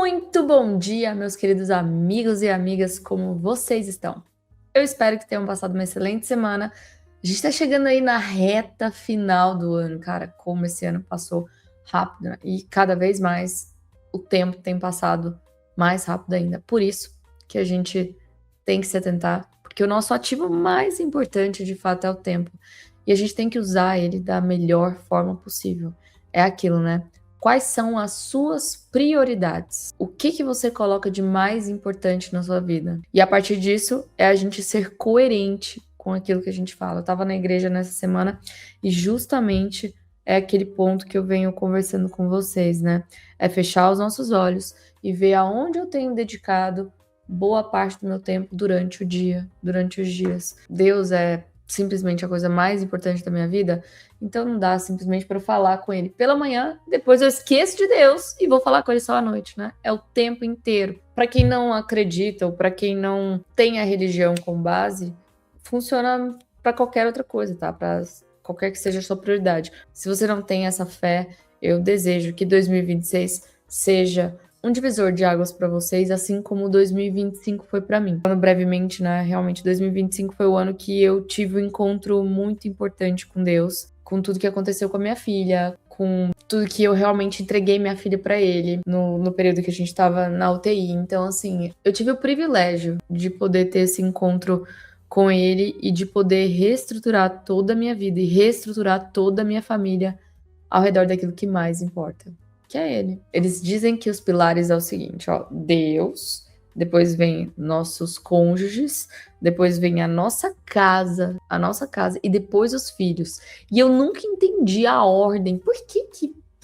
Muito bom dia, meus queridos amigos e amigas, como vocês estão? Eu espero que tenham passado uma excelente semana. A gente tá chegando aí na reta final do ano, cara, como esse ano passou rápido, né? E cada vez mais o tempo tem passado mais rápido ainda. Por isso que a gente tem que se atentar, porque o nosso ativo mais importante, de fato, é o tempo. E a gente tem que usar ele da melhor forma possível. É aquilo, né? Quais são as suas prioridades? O que você coloca de mais importante na sua vida? E a partir disso, é a gente ser coerente com aquilo que a gente fala. Eu estava na igreja nessa semana e justamente é aquele ponto que eu venho conversando com vocês, né? É fechar os nossos olhos e ver aonde eu tenho dedicado boa parte do meu tempo durante o dia, durante os dias. Deus é simplesmente a coisa mais importante da minha vida, então não dá simplesmente para falar com ele pela manhã, depois eu esqueço de Deus e vou falar com ele só à noite, né? É o tempo inteiro. Para quem não acredita ou para quem não tem a religião como base, funciona para qualquer outra coisa, tá? Para qualquer que seja a sua prioridade. Se você não tem essa fé, eu desejo que 2026 seja um divisor de águas para vocês, assim como 2025 foi para mim. Falando brevemente, né? Realmente 2025 foi o ano que eu tive um encontro muito importante com Deus, com tudo que aconteceu com a minha filha, com tudo que eu realmente entreguei minha filha para ele no período que a gente tava na UTI. Então, assim, eu tive o privilégio de poder ter esse encontro com ele e de poder reestruturar toda a minha vida e reestruturar toda a minha família ao redor daquilo que mais importa, que é ele. Eles dizem que os pilares é o seguinte, ó, Deus, depois vem nossos cônjuges, depois vem a nossa casa e depois os filhos. E eu nunca entendi a ordem. Por que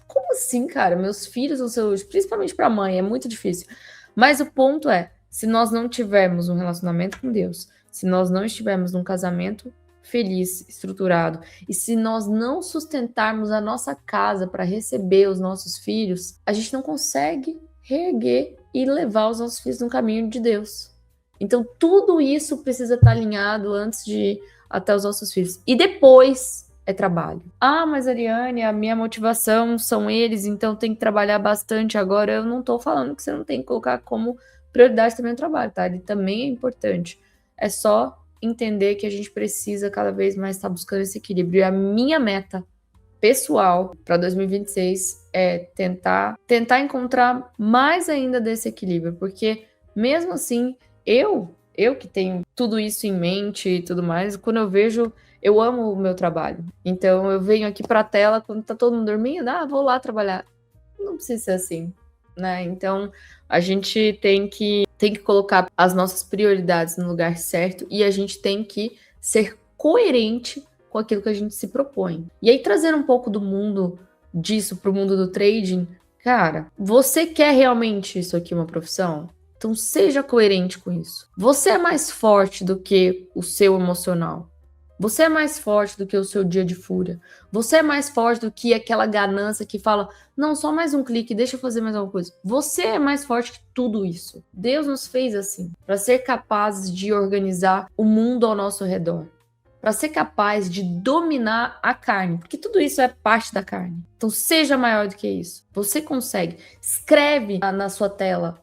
como assim, cara? Meus filhos são seus, principalmente para a mãe, é muito difícil. Mas o ponto é, se nós não tivermos um relacionamento com Deus, se nós não estivermos num casamento feliz, estruturado, e se nós não sustentarmos a nossa casa para receber os nossos filhos, a gente não consegue reerguer e levar os nossos filhos no caminho de Deus. Então tudo isso precisa estar alinhado antes de ir até os nossos filhos. E depois é trabalho. Ah, mas Ariane, a minha motivação são eles, então tem que trabalhar bastante agora. Eu não estou falando que você não tem que colocar como prioridade também o trabalho, tá? Ele também é importante. É só entender que a gente precisa cada vez mais estar buscando esse equilíbrio. E a minha meta pessoal para 2026 é tentar encontrar mais ainda desse equilíbrio, porque mesmo assim, eu que tenho tudo isso em mente e tudo mais, quando eu vejo, eu amo o meu trabalho. Então eu venho aqui para a tela quando tá todo mundo dormindo, vou lá trabalhar. Não precisa ser assim, né? Então a gente tem que colocar as nossas prioridades no lugar certo e a gente tem que ser coerente com aquilo que a gente se propõe. E aí, trazendo um pouco do mundo disso para o mundo do trading, cara, você quer realmente isso aqui uma profissão? Então seja coerente com isso. Você é mais forte do que o seu emocional. Você é mais forte do que o seu dia de fúria. Você é mais forte do que aquela ganância que fala, não, só mais um clique, deixa eu fazer mais alguma coisa. Você é mais forte que tudo isso. Deus nos fez assim, para ser capazes de organizar o mundo ao nosso redor. Para ser capaz de dominar a carne, porque tudo isso é parte da carne. Então seja maior do que isso. Você consegue. Escreve na sua tela,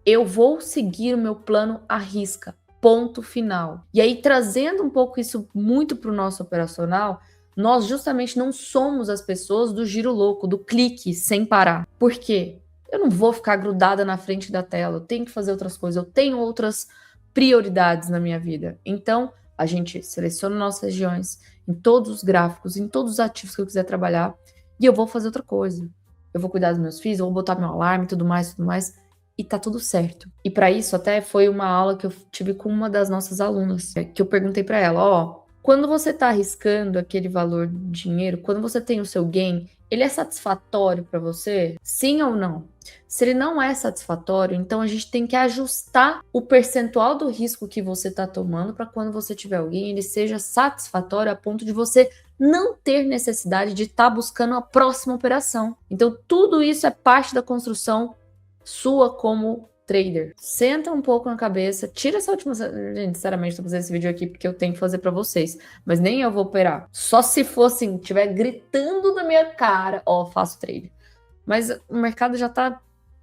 eu vou seguir o meu plano à risca. Ponto final. E aí, trazendo um pouco isso muito para o nosso operacional, nós justamente não somos as pessoas do giro louco, do clique sem parar. Por quê? Eu não vou ficar grudada na frente da tela, eu tenho que fazer outras coisas, eu tenho outras prioridades na minha vida. Então, a gente seleciona nossas regiões, em todos os gráficos, em todos os ativos que eu quiser trabalhar, e eu vou fazer outra coisa. Eu vou cuidar dos meus filhos, eu vou botar meu alarme e tudo mais, e tá tudo certo. E para isso até foi uma aula que eu tive com uma das nossas alunas, que eu perguntei para ela, quando você tá arriscando aquele valor de dinheiro, quando você tem o seu gain, ele é satisfatório para você? Sim ou não? Se ele não é satisfatório, então a gente tem que ajustar o percentual do risco que você tá tomando para quando você tiver alguém, ele seja satisfatório a ponto de você não ter necessidade de estar buscando a próxima operação. Então tudo isso é parte da construção sua como trader. Senta um pouco na cabeça, tira essa última... Gente, sinceramente, tô fazendo esse vídeo aqui porque eu tenho que fazer pra vocês, mas nem eu vou operar. Só se for assim, tiver gritando na minha cara, faço trade. Mas o mercado já tá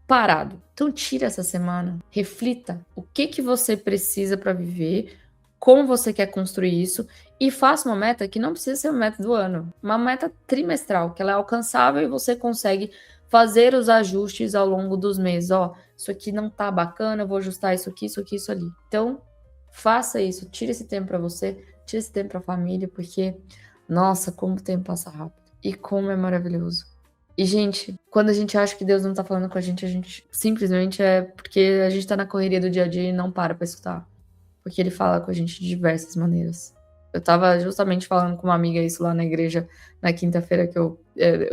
parado. Então tira essa semana, reflita o que você precisa para viver, como você quer construir isso e faça uma meta que não precisa ser uma meta do ano, uma meta trimestral, que ela é alcançável e você consegue fazer os ajustes ao longo dos meses. Ó, isso aqui não tá bacana, eu vou ajustar isso aqui, isso aqui, isso ali. Então, faça isso, tire esse tempo para você, tire esse tempo para a família, porque, nossa, como o tempo passa rápido e como é maravilhoso. E, gente, quando a gente acha que Deus não tá falando com a gente simplesmente é porque a gente tá na correria do dia a dia e não para pra escutar. Porque ele fala com a gente de diversas maneiras. Eu tava justamente falando com uma amiga isso lá na igreja na quinta-feira, que eu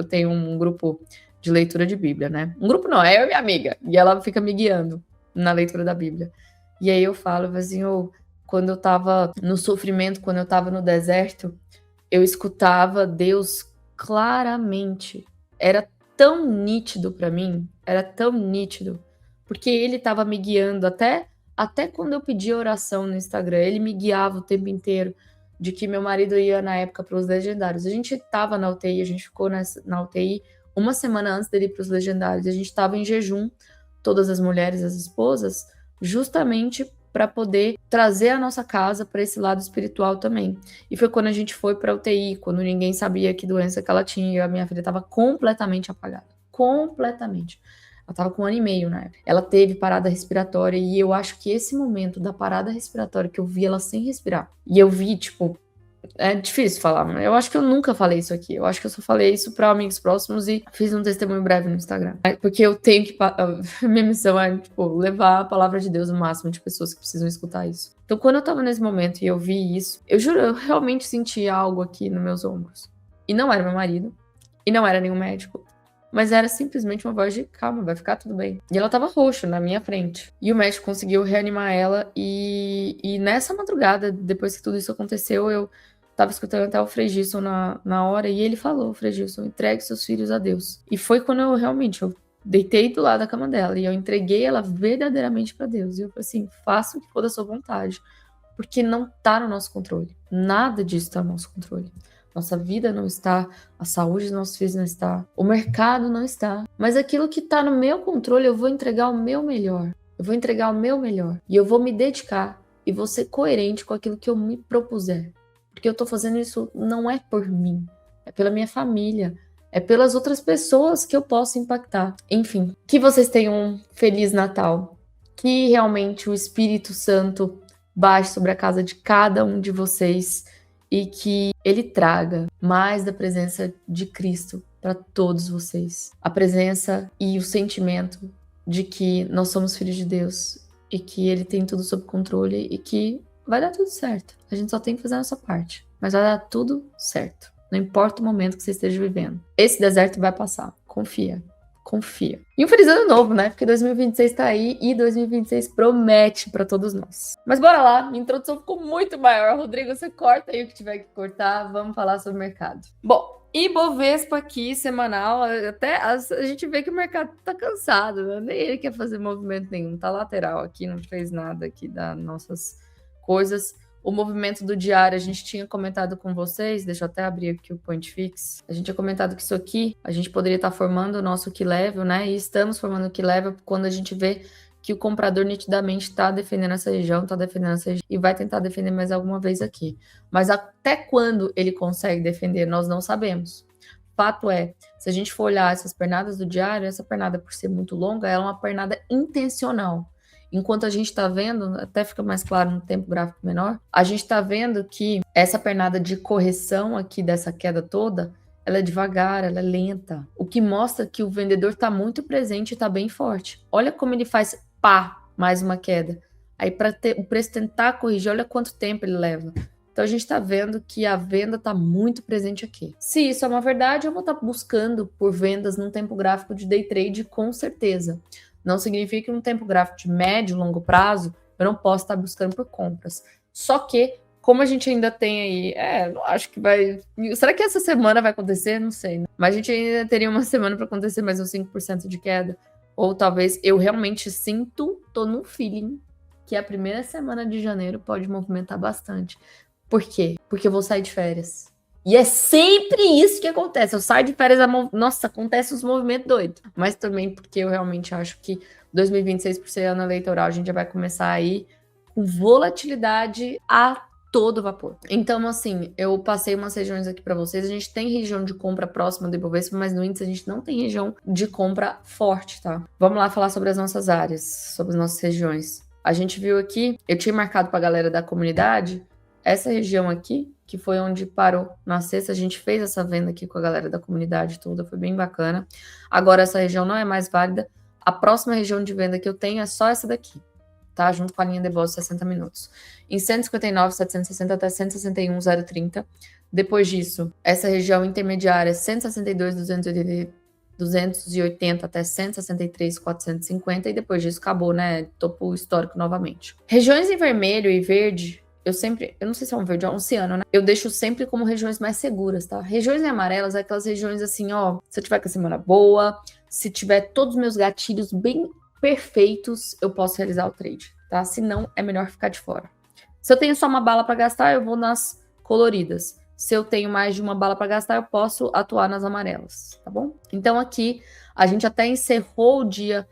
tenho um grupo de leitura de Bíblia, né? Um grupo não, é eu e minha amiga. E ela fica me guiando na leitura da Bíblia. E aí eu falo assim, quando eu tava no sofrimento, quando eu tava no deserto, eu escutava Deus claramente. Era tão nítido pra mim, era tão nítido, porque ele tava me guiando até quando eu pedia oração no Instagram, ele me guiava o tempo inteiro de que meu marido ia na época para os legendários. A gente tava na UTI, a gente ficou na UTI uma semana antes dele ir para os legendários. A gente tava em jejum, todas as mulheres, as esposas, justamente para poder trazer a nossa casa para esse lado espiritual também. E foi quando a gente foi para UTI, quando ninguém sabia que doença que ela tinha, e a minha filha estava completamente apagada. Completamente. Ela estava com 1 ano e meio na época. Ela teve parada respiratória e eu acho que esse momento da parada respiratória que eu vi ela sem respirar. E eu vi, tipo, é difícil falar, mas eu acho que eu nunca falei isso aqui. Eu acho que eu só falei isso para amigos próximos e fiz um testemunho breve no Instagram. Porque eu tenho que. Minha missão é, tipo, levar a palavra de Deus no máximo de pessoas que precisam escutar isso. Então, quando eu tava nesse momento e eu vi isso, eu juro, eu realmente senti algo aqui nos meus ombros. E não era meu marido, e não era nenhum médico. Mas era simplesmente uma voz de calma, vai ficar tudo bem. E ela tava roxa na minha frente. E o médico conseguiu reanimar ela. E nessa madrugada, depois que tudo isso aconteceu, eu tava escutando até o Frei Gilson na hora. E ele falou, Frei Gilson, entregue seus filhos a Deus. E foi quando eu deitei do lado da cama dela. E eu entreguei ela verdadeiramente para Deus. E eu falei assim, faça o que for da sua vontade. Porque não tá no nosso controle. Nada disso tá no nosso controle. Nossa vida não está, a saúde dos nossos filhos não está, o mercado não está. Mas aquilo que está no meu controle, eu vou entregar o meu melhor. Eu vou entregar o meu melhor. E eu vou me dedicar e vou ser coerente com aquilo que eu me propuser. Porque eu estou fazendo isso não é por mim, é pela minha família, é pelas outras pessoas que eu posso impactar. Enfim, que vocês tenham um Feliz Natal. Que realmente o Espírito Santo baixe sobre a casa de cada um de vocês e que ele traga mais da presença de Cristo para todos vocês. A presença e o sentimento de que nós somos filhos de Deus e que ele tem tudo sob controle e que vai dar tudo certo. A gente só tem que fazer a nossa parte, mas vai dar tudo certo. Não importa o momento que você esteja vivendo. Esse deserto vai passar. Confia. Confia. E um feliz ano novo, né? Porque 2026 tá aí e 2026 promete pra todos nós. Mas bora lá, minha introdução ficou muito maior. Rodrigo, você corta aí o que tiver que cortar. Vamos falar sobre o mercado. Bom, Ibovespa aqui, semanal, até a gente vê que o mercado tá cansado, né? Nem ele quer fazer movimento nenhum. Tá lateral aqui, não fez nada aqui das nossas coisas. O movimento do diário, a gente tinha comentado com vocês, deixa eu até abrir aqui o Point Fix. A gente tinha comentado que isso aqui, a gente poderia estar formando o nosso Key Level, né? E estamos formando o Key Level quando a gente vê que o comprador nitidamente está defendendo essa região, está defendendo essa região e vai tentar defender mais alguma vez aqui. Mas até quando ele consegue defender, nós não sabemos. Fato é, se a gente for olhar essas pernadas do diário, essa pernada, por ser muito longa, ela é uma pernada intencional. Enquanto a gente está vendo, até fica mais claro no tempo gráfico menor, a gente está vendo que essa pernada de correção aqui dessa queda toda, ela é devagar, ela é lenta. O que mostra que o vendedor está muito presente e está bem forte. Olha como ele faz pá, mais uma queda. Aí para o preço tentar corrigir, olha quanto tempo ele leva. Então a gente está vendo que a venda está muito presente aqui. Se isso é uma verdade, eu vou estar buscando por vendas num tempo gráfico de day trade com certeza. Não significa que no tempo gráfico de médio e longo prazo eu não posso estar buscando por compras. Só que, como a gente ainda tem aí, não acho que vai... Será que essa semana vai acontecer? Não sei, né? Mas a gente ainda teria uma semana para acontecer mais uns 5% de queda. Ou talvez eu realmente tô no feeling que a primeira semana de janeiro pode movimentar bastante. Por quê? Porque eu vou sair de férias. E é sempre isso que acontece. Eu saio de férias, nossa, acontece uns movimentos doidos. Mas também porque eu realmente acho que 2026, por ser ano eleitoral, a gente já vai começar aí com volatilidade a todo vapor. Então, assim, eu passei umas regiões aqui para vocês. A gente tem região de compra próxima do Ibovespa, mas no índice a gente não tem região de compra forte, tá? Vamos lá falar sobre as nossas áreas, sobre as nossas regiões. A gente viu aqui, eu tinha marcado para a galera da comunidade, essa região aqui, que foi onde parou na sexta, a gente fez essa venda aqui com a galera da comunidade toda, foi bem bacana. Agora essa região não é mais válida. A próxima região de venda que eu tenho é só essa daqui, tá? Junto com a linha de bolsa 60 minutos. Em 159,760 até 161,030. Depois disso, essa região intermediária 162,280 até 163,450 e depois disso acabou, né? Topo histórico novamente. Regiões em vermelho e verde, eu não sei se é um verde ou um ciano, né? Eu deixo sempre como regiões mais seguras, tá? Regiões em amarelas é aquelas regiões assim, ó, se eu tiver com a semana boa, se tiver todos os meus gatilhos bem perfeitos, eu posso realizar o trade, tá? Se não, é melhor ficar de fora. Se eu tenho só uma bala para gastar, eu vou nas coloridas. Se eu tenho mais de uma bala para gastar, eu posso atuar nas amarelas, tá bom? Então aqui a gente até encerrou o dia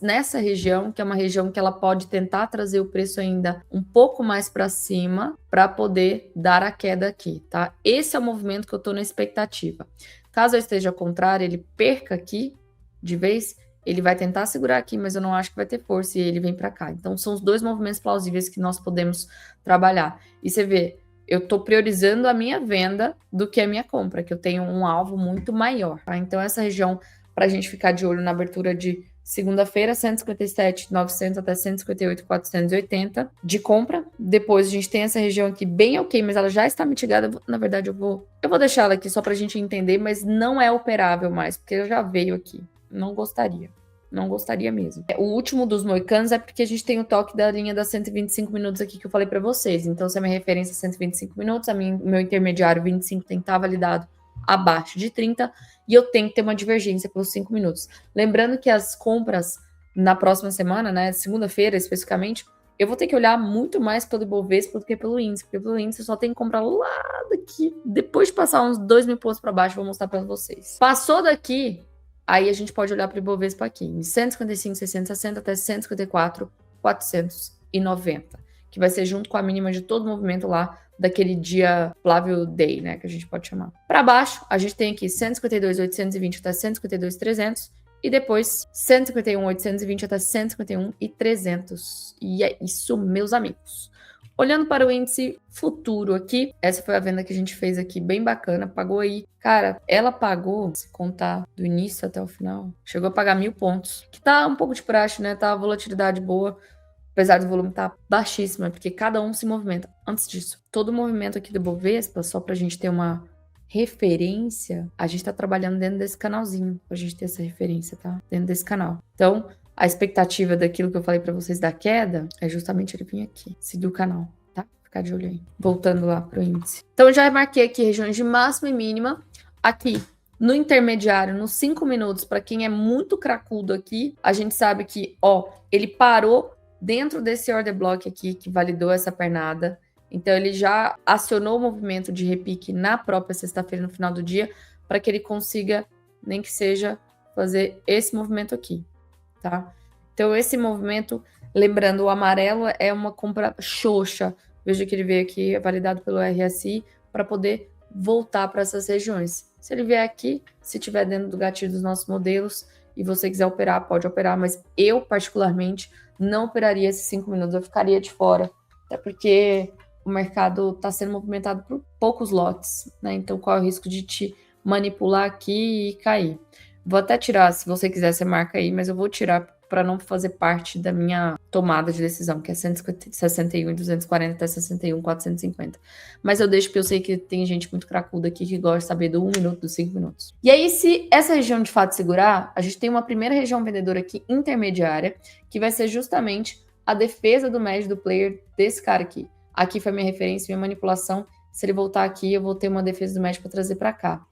nessa região, que é uma região que ela pode tentar trazer o preço ainda um pouco mais para cima para poder dar a queda aqui, tá? Esse é o movimento que eu estou na expectativa. Caso eu esteja ao contrário, ele perca aqui de vez, ele vai tentar segurar aqui, mas eu não acho que vai ter força e ele vem para cá. Então são os dois movimentos plausíveis que nós podemos trabalhar. E você vê, eu estou priorizando a minha venda do que a minha compra, que eu tenho um alvo muito maior, tá? Então essa região, para a gente ficar de olho na abertura de segunda-feira, 157,900 até 158,480 de compra. Depois a gente tem essa região aqui bem ok, mas ela já está mitigada. Na verdade, eu vou deixar ela aqui só para a gente entender, mas não é operável mais, porque ela já veio aqui. Não gostaria. Não gostaria mesmo. O último dos moicanos é porque a gente tem o toque da linha das 125 minutos aqui que eu falei para vocês. Então, se a minha referência é 125 minutos, meu intermediário 25 tem que estar validado abaixo de 30 e eu tenho que ter uma divergência pelos 5 minutos. Lembrando que as compras na próxima semana, né, segunda-feira especificamente, eu vou ter que olhar muito mais pelo Ibovespa do que pelo índice, porque pelo índice eu só tenho que comprar lá daqui. Depois de passar uns 2.000 pontos para baixo, vou mostrar para vocês. Passou daqui, aí a gente pode olhar para o Ibovespa aqui, em 155,660 até 154,490, que vai ser junto com a mínima de todo o movimento lá daquele dia Flávio Day, né, que a gente pode chamar. Para baixo, a gente tem aqui 152,820 até 152,300 e depois 151,820 até 151,300. E é isso, meus amigos. Olhando para o índice futuro aqui, essa foi a venda que a gente fez aqui, bem bacana, pagou aí. Cara, ela pagou, se contar do início até o final, chegou a pagar 1.000 pontos, que tá um pouco de praxe, né, tá a volatilidade boa, apesar do volume estar baixíssimo, é porque cada um se movimenta. Antes disso, todo o movimento aqui do Bovespa, só para a gente ter uma referência, a gente está trabalhando dentro desse canalzinho, para a gente ter essa referência, tá? Dentro desse canal. Então, a expectativa daquilo que eu falei para vocês da queda é justamente ele vir aqui, seguir o canal, tá? Ficar de olho aí. Voltando lá pro índice. Então, eu já marquei aqui regiões de máxima e mínima. Aqui, no intermediário, nos 5 minutos, para quem é muito cracudo aqui, a gente sabe que, ó, ele parou dentro desse order block aqui, que validou essa pernada. Então, ele já acionou o movimento de repique na própria sexta-feira, no final do dia, para que ele consiga, nem que seja, fazer esse movimento aqui, tá? Então, esse movimento, lembrando, o amarelo é uma compra xoxa. Veja que ele veio aqui, é validado pelo RSI, para poder voltar para essas regiões. Se ele vier aqui, se tiver dentro do gatilho dos nossos modelos, e você quiser operar, pode operar, mas eu, particularmente, não operaria esses 5 minutos, eu ficaria de fora, até porque o mercado está sendo movimentado por poucos lotes, né? Então, qual é o risco de te manipular aqui e cair? Vou até tirar, se você quiser, você marca aí, mas eu vou tirar para não fazer parte da minha tomada de decisão, que é 161,240 até 61,450. Mas eu deixo porque eu sei que tem gente muito cracuda aqui que gosta de saber do 1 minuto, dos 5 minutos. E aí, se essa região de fato segurar, a gente tem uma primeira região vendedora aqui intermediária, que vai ser justamente a defesa do médio do player desse cara aqui. Aqui foi minha referência, minha manipulação. Se ele voltar aqui, eu vou ter uma defesa do médio para trazer para cá.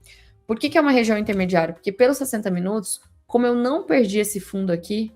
Por que é uma região intermediária? Porque pelos 60 minutos, como eu não perdi esse fundo aqui,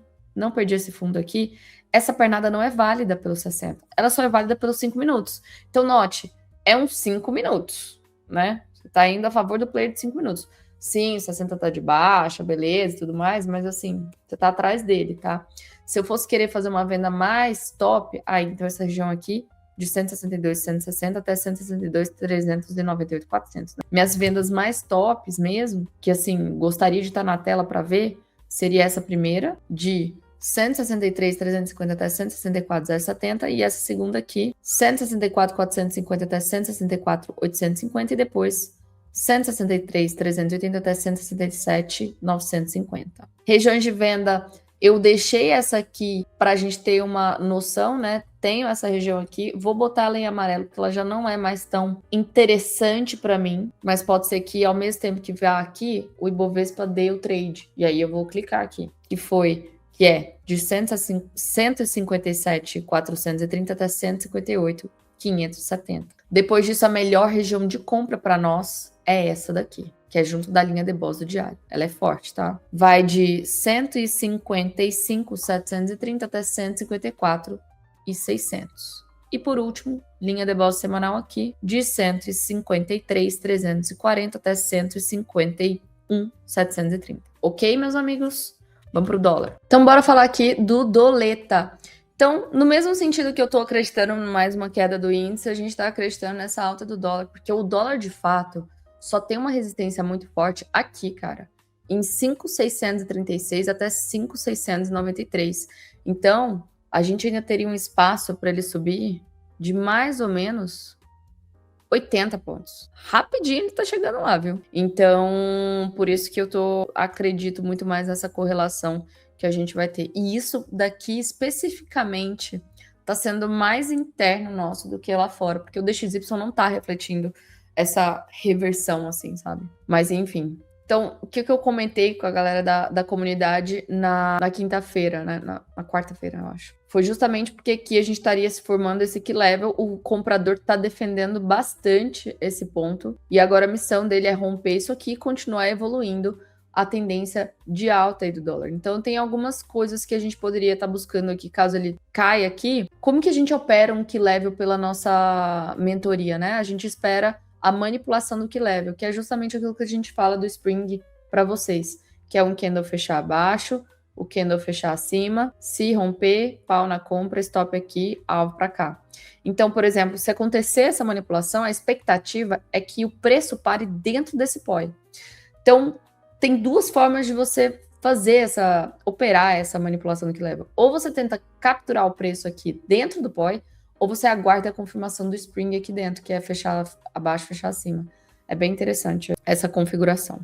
essa pernada não é válida pelos 60. Ela só é válida pelos 5 minutos. Então, note, é uns 5 minutos. né? Você tá indo a favor do player de 5 minutos. Sim, 60 tá de baixa, beleza e tudo mais, mas assim, você tá atrás dele, tá? Se eu fosse querer fazer uma venda mais top, então essa região aqui, de 162, 160 até 162, 398, 400. Né? Minhas vendas mais tops mesmo, que assim, gostaria de estar na tela para ver, seria essa primeira, de 163, 350 até 164, 070, e essa segunda aqui, 164, 450 até 164, 850, e depois 163, 380 até 167, 950. Regiões de venda, eu deixei essa aqui para a gente ter uma noção, né? Tenho essa região aqui, vou botar ela em amarelo, porque ela já não é mais tão interessante para mim, mas pode ser que ao mesmo tempo que vá aqui, o Ibovespa dê o trade, e aí eu vou clicar aqui, que é de 157.430 até 158.570. Depois disso, a melhor região de compra para nós é essa daqui, que é junto da linha de Bose do diário. Ela é forte, tá? Vai de 155.730 até 154.600. E por último, linha de Bose semanal aqui, de 153.340 até 151.730. Ok, meus amigos? Vamos pro dólar. Então, bora falar aqui do doleta. Então, no mesmo sentido que eu tô acreditando em mais uma queda do índice, a gente tá acreditando nessa alta do dólar, porque o dólar, de fato, só tem uma resistência muito forte aqui, cara, em 5.636 até 5.693. Então, a gente ainda teria um espaço para ele subir de mais ou menos 80 pontos. Rapidinho ele tá chegando lá, viu? Então, por isso que eu acredito muito mais nessa correlação que a gente vai ter. E isso daqui especificamente tá sendo mais interno nosso do que lá fora, porque o DXY não tá refletindo essa reversão, assim, sabe? Mas enfim. Então, o que eu comentei com a galera da comunidade na quinta-feira, né? Na quarta-feira, eu acho. Foi justamente porque aqui a gente estaria se formando esse key level, o comprador está defendendo bastante esse ponto, e agora a missão dele é romper isso aqui e continuar evoluindo a tendência de alta aí do dólar. Então tem algumas coisas que a gente poderia estar buscando aqui, caso ele caia aqui. Como que a gente opera um key level pela nossa mentoria, né? A gente espera a manipulação do key level, que é justamente aquilo que a gente fala do Spring para vocês, que é um candle fechar abaixo, o candle fechar acima, se romper, pau na compra, stop aqui, alvo para cá. Então, por exemplo, se acontecer essa manipulação, a expectativa é que o preço pare dentro desse POI. Então, tem duas formas de você operar essa manipulação do que leva. Ou você tenta capturar o preço aqui dentro do POI, ou você aguarda a confirmação do Spring aqui dentro, que é fechar abaixo, fechar acima. É bem interessante essa configuração.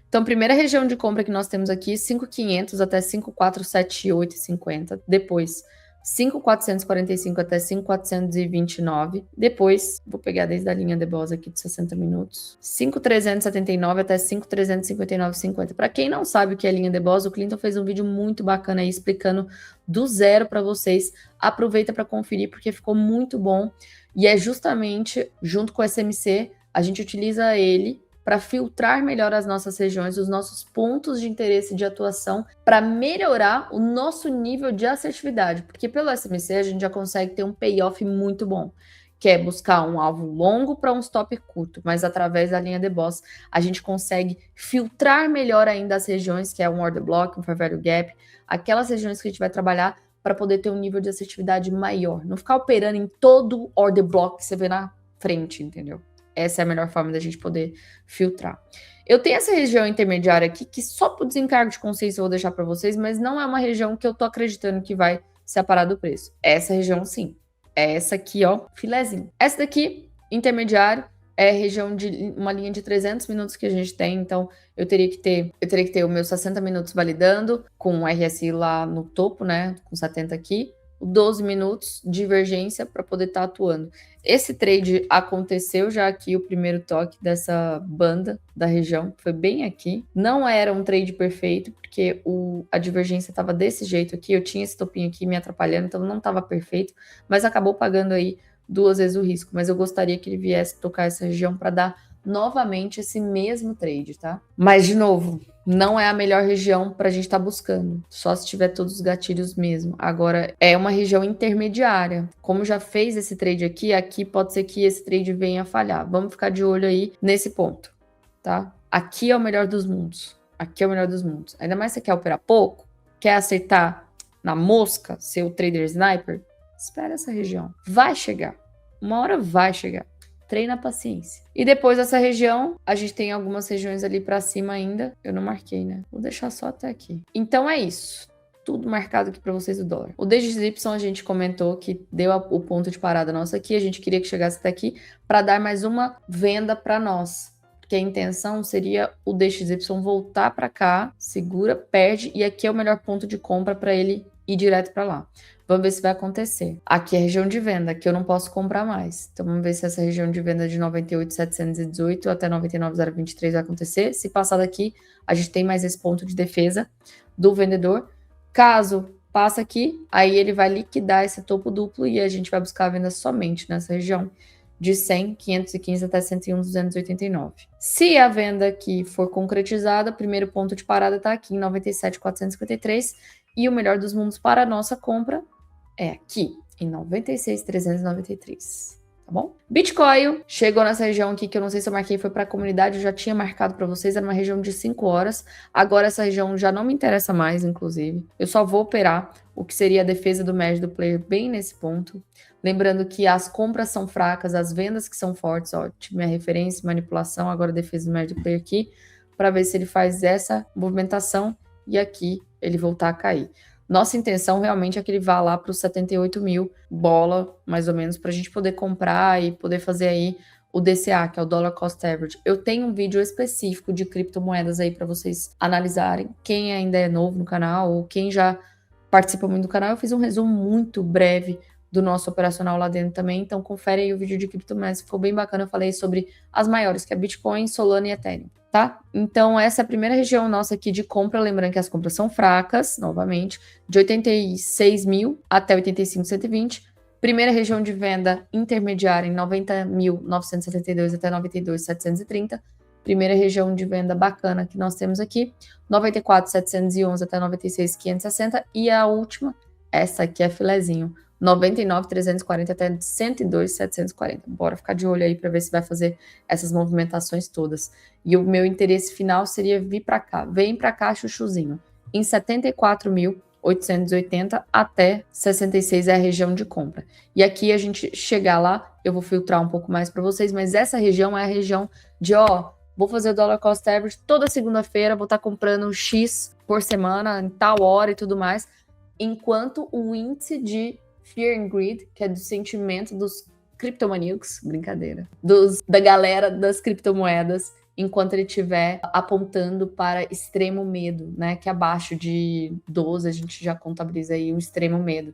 Então, primeira região de compra que nós temos aqui, 5.500 até 5.478,50. Depois, 5.445 até 5.429. Depois, vou pegar desde a linha de Bose aqui de 60 minutos. 5.379 até 5.359,50. Para quem não sabe o que é linha de Bose, o Clinton fez um vídeo muito bacana aí explicando do zero para vocês. Aproveita para conferir porque ficou muito bom. E é justamente, junto com o SMC, a gente utiliza ele para filtrar melhor as nossas regiões, os nossos pontos de interesse de atuação, para melhorar o nosso nível de assertividade, porque pelo SMC a gente já consegue ter um payoff muito bom, que é buscar um alvo longo para um stop curto, mas através da linha de Bose a gente consegue filtrar melhor ainda as regiões, que é um order block, um fair value gap, aquelas regiões que a gente vai trabalhar para poder ter um nível de assertividade maior, não ficar operando em todo order block que você vê na frente, entendeu? Essa é a melhor forma da gente poder filtrar. Eu tenho essa região intermediária aqui, que só por desencargo de consciência eu vou deixar para vocês, mas não é uma região que eu tô acreditando que vai separar do preço. Essa região, sim. É essa aqui, ó, filezinho. Essa daqui, intermediário, é região de uma linha de 300 minutos que a gente tem, então eu teria que ter os meus 60 minutos validando, com o RSI lá no topo, né, com 70 aqui, 12 minutos de divergência para poder estar atuando. Esse trade aconteceu já aqui, o primeiro toque dessa banda da região, foi bem aqui. Não era um trade perfeito, porque a divergência estava desse jeito aqui, eu tinha esse topinho aqui me atrapalhando, então não estava perfeito, mas acabou pagando aí 2 vezes o risco. Mas eu gostaria que ele viesse tocar essa região para dar novamente esse mesmo trade, tá? Mas, de novo, Não é a melhor região para a gente estar buscando, só se tiver todos os gatilhos mesmo. Agora, é uma região intermediária. Como já fez esse trade aqui pode ser que esse trade venha a falhar. Vamos ficar de olho aí nesse ponto, tá? Aqui é o melhor dos mundos. Aqui é o melhor dos mundos. Ainda mais se você quer operar pouco, quer acertar na mosca, ser o trader sniper, espera essa região. Vai chegar. Uma hora vai chegar. Treina a paciência. E depois dessa região, a gente tem algumas regiões ali pra cima ainda. Eu não marquei, né? Vou deixar só até aqui. Então é isso. Tudo marcado aqui pra vocês do dólar. O DXY a gente comentou que deu o ponto de parada nosso aqui. A gente queria que chegasse até aqui para dar mais uma venda para nós. Porque a intenção seria o DXY voltar para cá, segura, perde, e aqui é o melhor ponto de compra para ele ir direto para lá. Vamos ver se vai acontecer. Aqui é a região de venda, que eu não posso comprar mais. Então, vamos ver se essa região de venda de 98.718 até 99.023 vai acontecer. Se passar daqui, a gente tem mais esse ponto de defesa do vendedor. Caso passe aqui, aí ele vai liquidar esse topo duplo e a gente vai buscar a venda somente nessa região de 100, 515 até 101, 289. Se a venda aqui for concretizada, o primeiro ponto de parada está aqui em 97.453 e o melhor dos mundos para a nossa compra é aqui, em 96.393, tá bom? Bitcoin chegou nessa região aqui, que eu não sei se eu marquei, foi para a comunidade, eu já tinha marcado para vocês, era uma região de 5 horas, agora essa região já não me interessa mais, inclusive. Eu só vou operar o que seria a defesa do médio do player bem nesse ponto. Lembrando que as compras são fracas, as vendas que são fortes, ó, minha referência, manipulação, agora a defesa do médio do player aqui, para ver se ele faz essa movimentação e aqui ele voltar a cair. Nossa intenção realmente é que ele vá lá para os 78 mil bola, mais ou menos, para a gente poder comprar e poder fazer aí o DCA, que é o Dollar Cost Average. Eu tenho um vídeo específico de criptomoedas aí para vocês analisarem. Quem ainda é novo no canal ou quem já participa muito do canal, eu fiz um resumo muito breve do nosso operacional lá dentro também, então confere aí o vídeo de criptomoedas, ficou bem bacana, eu falei sobre as maiores, que é Bitcoin, Solana e Ethereum, tá? Então essa é a primeira região nossa aqui de compra, lembrando que as compras são fracas, novamente, de 86 mil até 85.120, primeira região de venda intermediária em 90.972 até 92.730, primeira região de venda bacana que nós temos aqui, 94.711 até 96.560, e a última, essa aqui é filezinho, 99.340 até 102.740. Bora ficar de olho aí para ver se vai fazer essas movimentações todas. E o meu interesse final seria vir para cá. Vem para cá, chuchuzinho. Em 74.880 até 66 é a região de compra. E aqui a gente chegar lá, eu vou filtrar um pouco mais para vocês, mas essa região é a região de, ó, vou fazer o Dollar Cost Average toda segunda-feira, vou estar comprando X por semana, em tal hora e tudo mais, enquanto o índice de Fear and Greed, que é do sentimento dos criptomaníacos, brincadeira, da galera das criptomoedas, enquanto ele estiver apontando para extremo medo, né? Que abaixo de 12 a gente já contabiliza aí o extremo medo.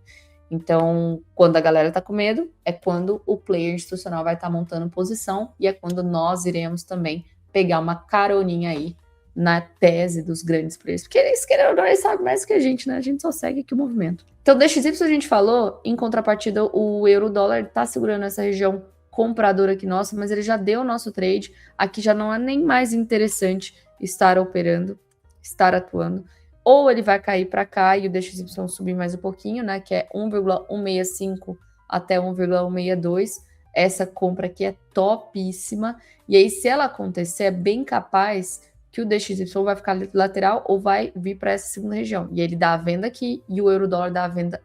Então, quando a galera tá com medo, é quando o player institucional vai estar montando posição e é quando nós iremos também pegar uma caroninha aí na tese dos grandes players. Porque eles, querendo ou não, eles sabem mais que a gente, né? A gente só segue aqui o movimento. Então, DXY a gente falou, em contrapartida, o euro-dólar tá segurando essa região compradora aqui nossa, mas ele já deu o nosso trade. Aqui já não é nem mais interessante estar operando, estar atuando. Ou ele vai cair para cá e o DXY subir mais um pouquinho, né? Que é 1,165 até 1,162. Essa compra aqui é topíssima. E aí, se ela acontecer, é bem capaz que o DXY vai ficar lateral ou vai vir para essa segunda região. E ele dá a venda aqui e o euro-dólar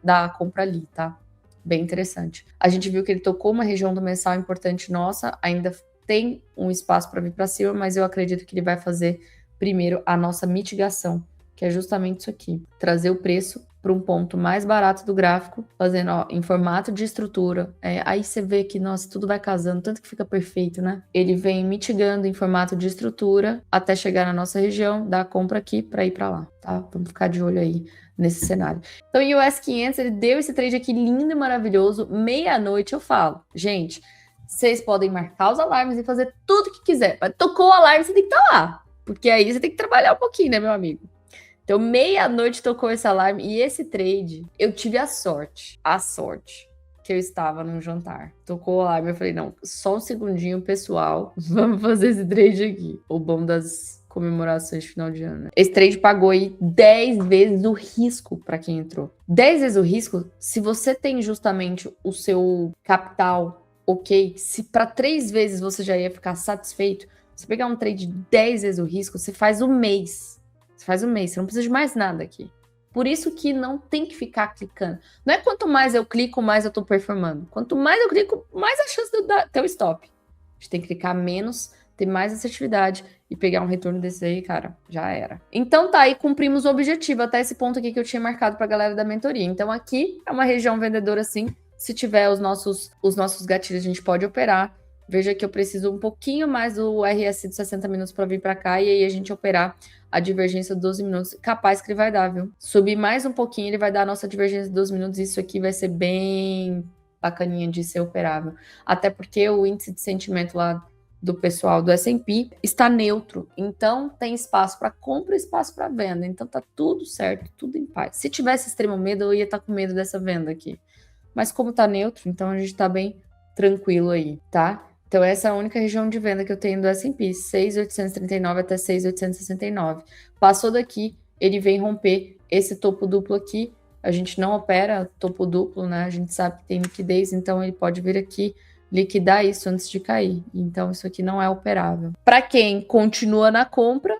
dá a compra ali, tá? Bem interessante. A gente viu que ele tocou uma região do mensal importante nossa, ainda tem um espaço para vir para cima, mas eu acredito que ele vai fazer primeiro a nossa mitigação, que é justamente isso aqui, trazer o preço para um ponto mais barato do gráfico, fazendo ó, em formato de estrutura. Aí você vê que, nossa, tudo vai casando, tanto que fica perfeito, né? Ele vem mitigando em formato de estrutura até chegar na nossa região, dar a compra aqui para ir para lá, tá? Vamos ficar de olho aí nesse cenário. Então, o US 500, ele deu esse trade aqui lindo e maravilhoso, meia-noite eu falo. Gente, vocês podem marcar os alarmes e fazer tudo que quiser, mas tocou o alarme, você tem que estar lá, porque aí você tem que trabalhar um pouquinho, né, meu amigo? Então, meia-noite tocou esse alarme e esse trade, eu tive a sorte, que eu estava num jantar. Tocou o alarme, eu falei, não, só um segundinho, pessoal, vamos fazer esse trade aqui. O bom das comemorações de final de ano. Né? Esse trade pagou aí 10 vezes o risco para quem entrou. 10 vezes o risco, se você tem justamente o seu capital ok, se para 3 vezes você já ia ficar satisfeito, você pegar um trade de 10 vezes o risco, você faz um mês. Você faz um mês, você não precisa de mais nada aqui. Por isso que não tem que ficar clicando. Não é quanto mais eu clico, mais eu tô performando. Quanto mais eu clico, mais a chance de eu ter o stop. A gente tem que clicar menos, ter mais assertividade e pegar um retorno desse aí, cara, já era. Então tá, aí cumprimos o objetivo até esse ponto aqui que eu tinha marcado pra galera da mentoria. Então aqui é uma região vendedora assim, se tiver os nossos gatilhos, a gente pode operar. Veja que eu preciso um pouquinho mais do RSI de 60 minutos para vir para cá e aí a gente operar a divergência de 12 minutos. Capaz que ele vai dar, viu? Subir mais um pouquinho, ele vai dar a nossa divergência de 12 minutos. Isso aqui vai ser bem bacaninha de ser operável. Até porque o índice de sentimento lá do pessoal do S&P está neutro. Então, tem espaço para compra e espaço para venda. Então, tá tudo certo, tudo em paz. Se tivesse extremo medo, eu ia estar com medo dessa venda aqui. Mas como tá neutro, então a gente tá bem tranquilo aí, tá? Então essa é a única região de venda que eu tenho do S&P, 6.839 até 6.869. Passou daqui, ele vem romper esse topo duplo aqui. A gente não opera topo duplo, né? A gente sabe que tem liquidez, então ele pode vir aqui liquidar isso antes de cair. Então isso aqui não é operável. Para quem continua na compra,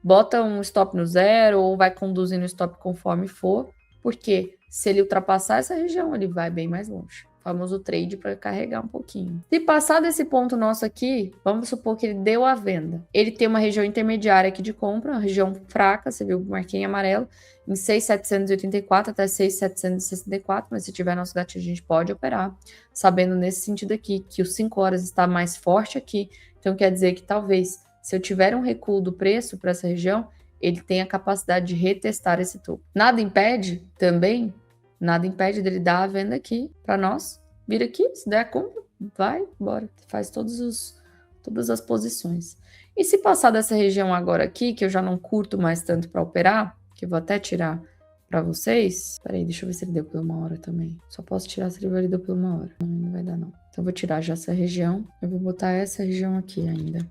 bota um stop no zero ou vai conduzindo o stop conforme for, porque se ele ultrapassar essa região, ele vai bem mais longe. O famoso trade para carregar um pouquinho. Se passar desse ponto nosso aqui, vamos supor que ele deu a venda. Ele tem uma região intermediária aqui de compra, uma região fraca, você viu, marquei em amarelo, em 6.784 até 6.764, mas se tiver nosso gatilho, a gente pode operar, sabendo nesse sentido aqui, que os 5 horas está mais forte aqui, então quer dizer que talvez, se eu tiver um recuo do preço para essa região, ele tem a capacidade de retestar esse topo. Nada impede também, nada impede dele dar a venda aqui para nós. Vira aqui, se der a compra, vai, bora. Faz todas as posições. E se passar dessa região agora aqui, que eu já não curto mais tanto para operar, que eu vou até tirar para vocês. Peraí, deixa eu ver se ele deu por 1 hora também. Só posso tirar se ele validou por 1 hora. Não vai dar não. Então eu vou tirar já essa região. Eu vou botar essa região aqui ainda.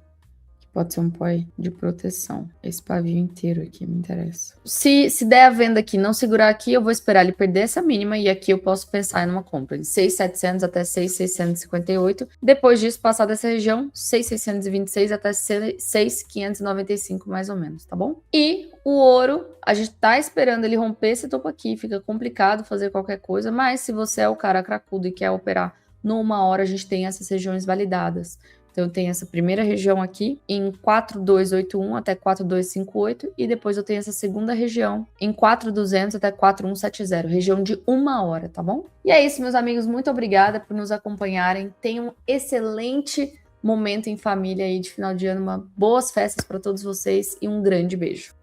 Pode ser um poi de proteção. Esse pavio inteiro aqui me interessa. Se der a venda aqui, não segurar aqui, eu vou esperar ele perder essa mínima e aqui eu posso pensar em uma compra de 6.700 até 6.658. Depois disso, passar dessa região, 6.626 até 6.595 mais ou menos, tá bom? E o ouro, a gente tá esperando ele romper esse topo aqui, fica complicado fazer qualquer coisa, mas se você é o cara cracudo e quer operar numa hora, a gente tem essas regiões validadas. Então, eu tenho essa primeira região aqui em 4.281 até 4.258 e depois eu tenho essa segunda região em 4.200 até 4.170, região de 1 hora, tá bom? E é isso, meus amigos. Muito obrigada por nos acompanharem. Tenham um excelente momento em família aí de final de ano. Boas festas para todos vocês e um grande beijo.